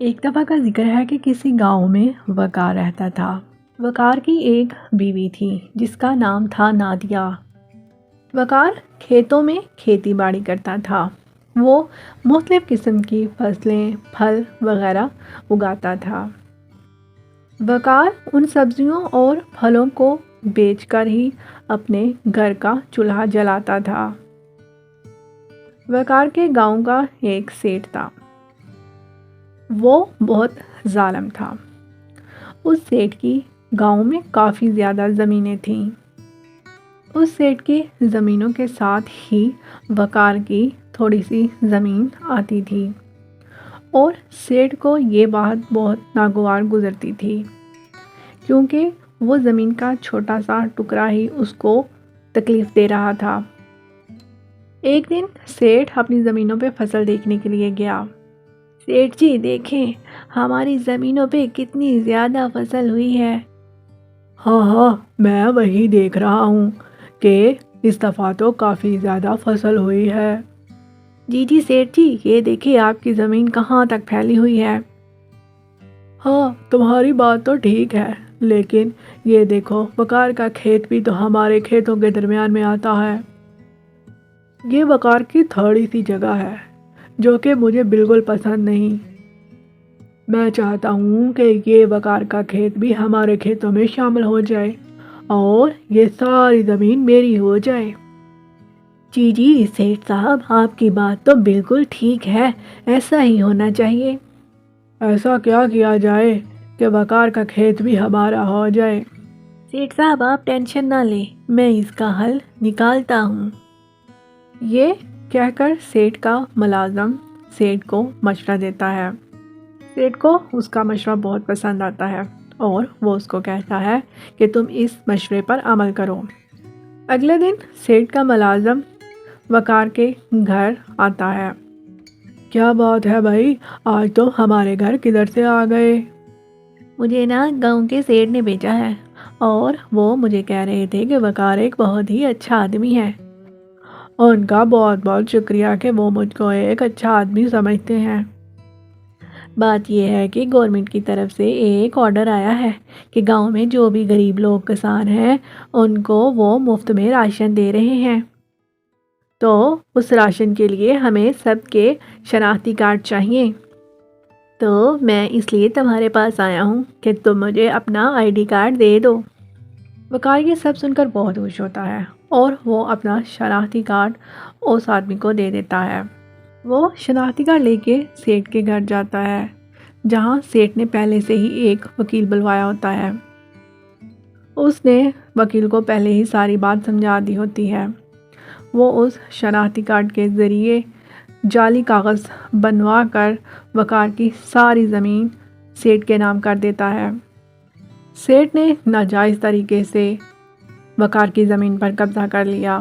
ایک دفعہ کا ذکر ہے کہ کسی گاؤں میں وقار رہتا تھا۔ وقار کی ایک بیوی تھی جس کا نام تھا نادیہ۔ وقار کھیتوں میں کھیتی باڑی کرتا تھا۔ وہ مختلف قسم کی فصلیں، پھل وغیرہ اگاتا تھا۔ وقار ان سبزیوں اور پھلوں کو بیچ کر ہی اپنے گھر کا چولہا جلاتا تھا۔ وقار کے گاؤں کا ایک سیٹھ تھا۔ وہ بہت ظالم تھا۔ اس سیٹھ کی گاؤں میں کافی زیادہ زمینیں تھیں۔ اس سیٹھ کی زمینوں کے ساتھ ہی وقار کی تھوڑی سی زمین آتی تھی اور سیٹھ کو یہ بات بہت ناگوار گزرتی تھی کیونکہ وہ زمین کا چھوٹا سا ٹکڑا ہی اس کو تکلیف دے رہا تھا۔ ایک دن سیٹھ اپنی زمینوں پہ فصل دیکھنے کے لیے گیا۔ سیٹھ جی دیکھیں، ہماری زمینوں پہ کتنی زیادہ فصل ہوئی ہے۔ ہاں میں وہی دیکھ رہا ہوں کہ اس دفعہ تو کافی زیادہ فصل ہوئی ہے۔ جی سیٹھ جی، یہ دیکھیں آپ کی زمین کہاں تک پھیلی ہوئی ہے۔ ہاں تمہاری بات تو ٹھیک ہے، لیکن یہ دیکھو وقار کا کھیت بھی تو ہمارے کھیتوں کے درمیان میں آتا ہے۔ یہ وقار کی تھوڑی سی جگہ ہے جو کہ مجھے بالکل پسند نہیں۔ میں چاہتا ہوں کہ یہ وقار کا کھیت بھی ہمارے کھیتوں میں شامل ہو جائے اور یہ ساری زمین میری ہو جائے۔ جی سیٹھ صاحب، آپ کی بات تو بالکل ٹھیک ہے، ایسا ہی ہونا چاہیے۔ ایسا کیا کیا جائے کہ وقار کا کھیت بھی ہمارا ہو جائے؟ سیٹھ صاحب آپ ٹینشن نہ لیں، میں اس کا حل نکالتا ہوں۔ یہ کہہ کر سیٹھ کا ملازم سیٹھ کو مشورہ دیتا ہے۔ سیٹھ کو اس کا مشورہ بہت پسند آتا ہے اور وہ اس کو کہتا ہے کہ تم اس مشورے پر عمل کرو۔ اگلے دن سیٹھ کا ملازم وقار کے گھر آتا ہے۔ کیا بات ہے بھائی، آج تو ہمارے گھر کدھر سے آ گئے؟ مجھے گاؤں کے سیٹھ نے بھیجا ہے اور وہ مجھے کہہ رہے تھے کہ وقار ایک بہت ہی اچھا آدمی ہے۔ ان کا بہت بہت شکریہ کہ وہ مجھ کو ایک اچھا آدمی سمجھتے ہیں۔ بات یہ ہے کہ گورنمنٹ کی طرف سے ایک آرڈر آیا ہے کہ گاؤں میں جو بھی غریب لوگ کسان ہیں ان کو وہ مفت میں راشن دے رہے ہیں، تو اس راشن کے لیے ہمیں سب کے شناختی کارڈ چاہیے۔ تو میں اس لیے تمہارے پاس آیا ہوں کہ تم مجھے اپنا ID کارڈ دے دو۔ وقار یہ سب سن کر بہت خوش ہوتا ہے اور وہ اپنا شناختی کارڈ اس آدمی کو دے دیتا ہے۔ وہ شناختی کارڈ لے کے سیٹھ کے گھر جاتا ہے جہاں سیٹھ نے پہلے سے ہی ایک وکیل بلوایا ہوتا ہے۔ اس نے وکیل کو پہلے ہی ساری بات سمجھا دی ہوتی ہے۔ وہ اس شناختی کارڈ کے ذریعے جعلی کاغذ بنوا کر وقار کی ساری زمین سیٹھ کے نام کر دیتا ہے۔ سیٹھ نے ناجائز طریقے سے وقار کی زمین پر قبضہ کر لیا۔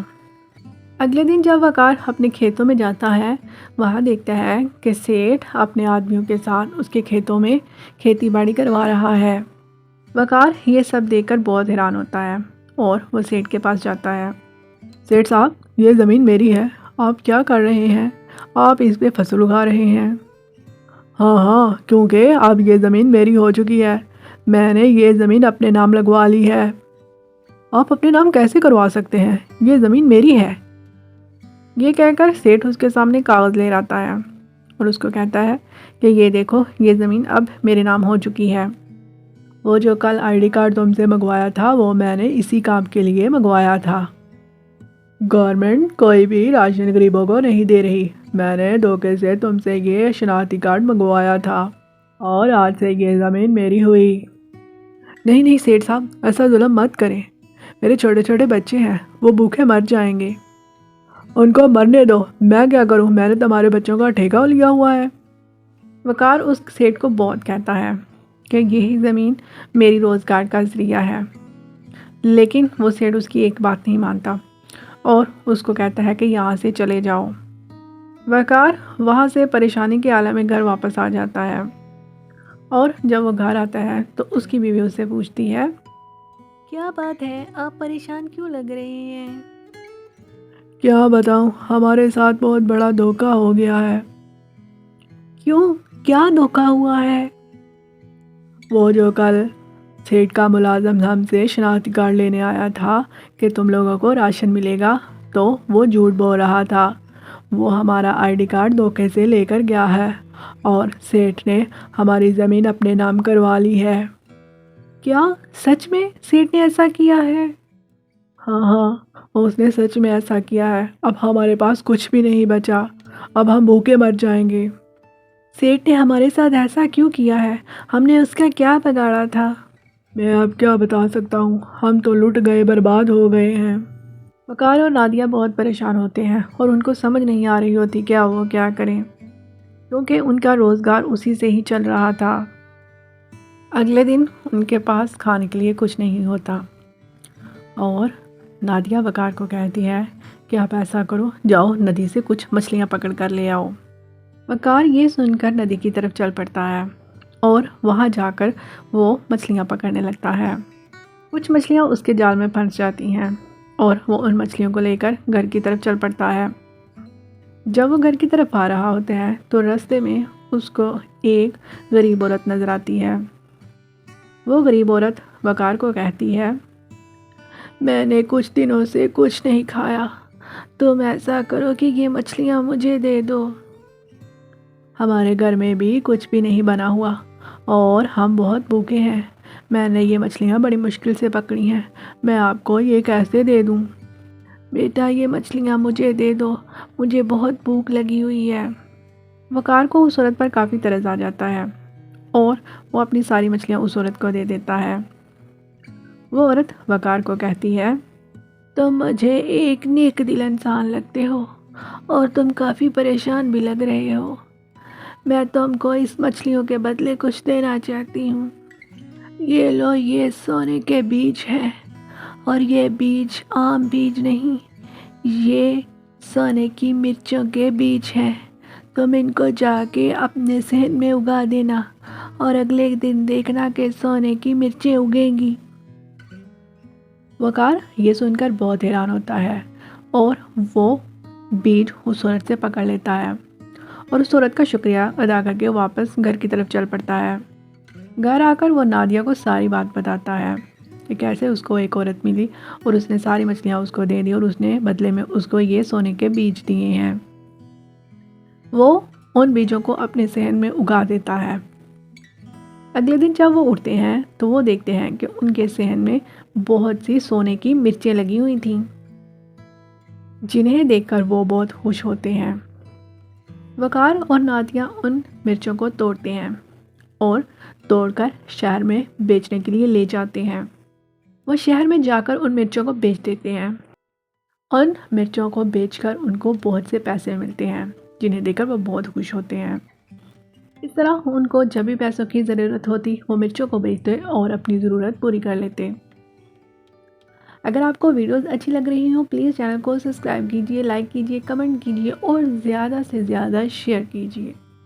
اگلے دن جب وقار اپنے کھیتوں میں جاتا ہے، وہاں دیکھتا ہے کہ سیٹھ اپنے آدمیوں کے ساتھ اس کے کھیتوں میں کھیتی باڑی کروا رہا ہے۔ وقار یہ سب دیکھ کر بہت حیران ہوتا ہے اور وہ سیٹھ کے پاس جاتا ہے۔ سیٹھ صاحب، یہ زمین میری ہے، آپ کیا کر رہے ہیں؟ آپ اس پہ فصل اگا رہے ہیں۔ ہاں کیونکہ اب یہ زمین میری ہو چکی ہے، میں نے یہ زمین اپنے نام لگوا لی ہے۔ آپ اپنے نام کیسے کروا سکتے ہیں؟ یہ زمین میری ہے۔ یہ کہہ کر سیٹھ اس کے سامنے کاغذ لے آتا ہے اور اس کو کہتا ہے کہ یہ دیکھو، یہ زمین اب میرے نام ہو چکی ہے۔ وہ جو کل ID کارڈ تم سے منگوایا تھا وہ میں نے اسی کام کے لیے منگوایا تھا۔ گورنمنٹ کوئی بھی راشن غریبوں کو نہیں دے رہی، میں نے دھوکے سے تم سے یہ شناختی کارڈ منگوایا تھا اور آج سے یہ زمین میری ہوئی۔ نہیں سیٹھ صاحب، ایسا ظلم مت کریں، میرے چھوٹے چھوٹے بچے ہیں، وہ بھوکے مر جائیں گے۔ ان کو مرنے دو، میں کیا کروں، میں نے تمہارے بچوں کا ٹھیکہ لیا ہوا ہے۔ وقار اس سیٹھ کو بہت کہتا ہے کہ یہی زمین میری روزگار کا ذریعہ ہے، لیکن وہ سیٹھ اس کی ایک بات نہیں مانتا اور اس کو کہتا ہے کہ یہاں سے چلے جاؤ۔ وقار وہاں سے پریشانی کے عالم میں گھر واپس آ جاتا ہے اور جب وہ گھر آتا ہے تو اس کی بیوی اس سے پوچھتی ہے، کیا بات ہے، آپ پریشان کیوں لگ رہے ہیں؟ کیا بتاؤں، ہمارے ساتھ بہت بڑا دھوکہ ہو گیا ہے۔ کیوں؟ کیا دھوکا ہوا ہے؟ وہ جو کل سیٹ کا ملازم ہم سے شناختی کارڈ لینے آیا تھا کہ تم لوگوں کو راشن ملے گا، تو وہ جھوٹ بول رہا تھا۔ وہ ہمارا آئی ڈی کارڈ دھوکے سے لے کر گیا ہے اور سیٹ نے ہماری زمین اپنے نام کروا لی ہے۔ کیا سچ میں سیٹ نے ایسا کیا ہے؟ ہاں، اس نے سچ میں ایسا کیا ہے۔ اب ہمارے پاس کچھ بھی نہیں بچا، اب ہم بھوکے مر جائیں گے۔ سیٹ نے ہمارے ساتھ ایسا کیوں کیا ہے؟ ہم نے اس کا کیا بگاڑا تھا؟ میں اب کیا بتا سکتا ہوں، ہم تو لٹ گئے، برباد ہو گئے ہیں۔ وقار اور نادیہ بہت پریشان ہوتے ہیں اور ان کو سمجھ نہیں آ رہی ہوتی کیا وہ کیا کریں، کیونکہ ان کا روزگار اسی سے ہی چل رہا تھا۔ اگلے دن ان کے پاس کھانے کے لیے کچھ نہیں ہوتا اور نادیہ وقار کو کہتی ہے کہ آپ ایسا کرو، جاؤ ندی سے کچھ مچھلیاں پکڑ کر لے آؤ۔ وقار یہ سن کر ندی کی طرف چل پڑتا ہے اور وہاں جا کر وہ مچھلیاں پکڑنے لگتا ہے۔ کچھ مچھلیاں اس کے جال میں پھنس جاتی ہیں اور وہ ان مچھلیوں کو لے کر گھر کی طرف چل پڑتا ہے۔ جب وہ گھر کی طرف آ رہا ہوتا ہے تو راستے میں اس کو ایک غریب عورت نظر آتی ہے۔ وہ غریب عورت وقار کو کہتی ہے، میں نے کچھ دنوں سے کچھ نہیں کھایا، تم ایسا کرو کہ یہ مچھلیاں مجھے دے دو۔ ہمارے گھر میں بھی کچھ بھی نہیں بنا ہوا اور ہم بہت بھوکے ہیں، میں نے یہ مچھلیاں بڑی مشکل سے پکڑی ہیں، میں آپ کو یہ کیسے دے دوں؟ بیٹا یہ مچھلیاں مجھے دے دو، مجھے بہت بھوک لگی ہوئی ہے۔ وقار کو اس عورت پر کافی ترس آ جاتا ہے اور وہ اپنی ساری مچھلیاں اس عورت کو دے دیتا ہے۔ وہ عورت وقار کو کہتی ہے، تم مجھے ایک نیک دل انسان لگتے ہو اور تم کافی پریشان بھی لگ رہے ہو، میں تم کو اس مچھلیوں کے بدلے کچھ دینا چاہتی ہوں۔ یہ لو، یہ سونے کے بیج ہیں اور یہ بیج عام بیج نہیں، یہ سونے کی مرچوں کے بیج ہیں، تم ان کو جا کے اپنے صحن میں اگا دینا اور اگلے دن دیکھنا کہ سونے کی مرچیں اگیں گی۔ وقار یہ سن کر بہت حیران ہوتا ہے اور وہ بیج اس عورت سے پکڑ لیتا ہے اور اس عورت کا شکریہ ادا کر کے واپس گھر کی طرف چل پڑتا ہے۔ گھر آ کر وہ نادیہ کو ساری بات بتاتا ہے کہ کیسے اس کو ایک عورت ملی اور اس نے ساری مچھلیاں اس کو دے دی اور اس نے بدلے میں اس کو یہ سونے کے بیج دیے ہیں۔ وہ ان بیجوں کو اپنے صحن میں اگا دیتا ہے۔ اگلے دن جب وہ اٹھتے ہیں تو وہ دیکھتے ہیں کہ ان کے صحن میں بہت سی سونے کی مرچیں لگی ہوئی تھیں، جنہیں دیکھ کر وہ بہت خوش ہوتے ہیں۔ وقار اور نادیہ ان مرچوں کو توڑتے ہیں اور توڑ کر شہر میں بیچنے کے لیے لے جاتے ہیں۔ وہ شہر میں جا کر ان مرچوں کو بیچ دیتے ہیں۔ ان مرچوں کو بیچ کر ان کو بہت سے پیسے ملتے ہیں، جنہیں دیکھ کر وہ بہت خوش ہوتے ہیں۔ اس طرح ان کو جب بھی پیسوں کی ضرورت ہوتی وہ مرچوں کو بیچتے اور اپنی ضرورت پوری کر لیتے۔ اگر آپ کو ویڈیوز اچھی لگ رہی ہوں پلیز چینل کو سبسکرائب کیجیے، لائک کیجیے، کمنٹ کیجیے اور زیادہ سے زیادہ شیئر کیجیے۔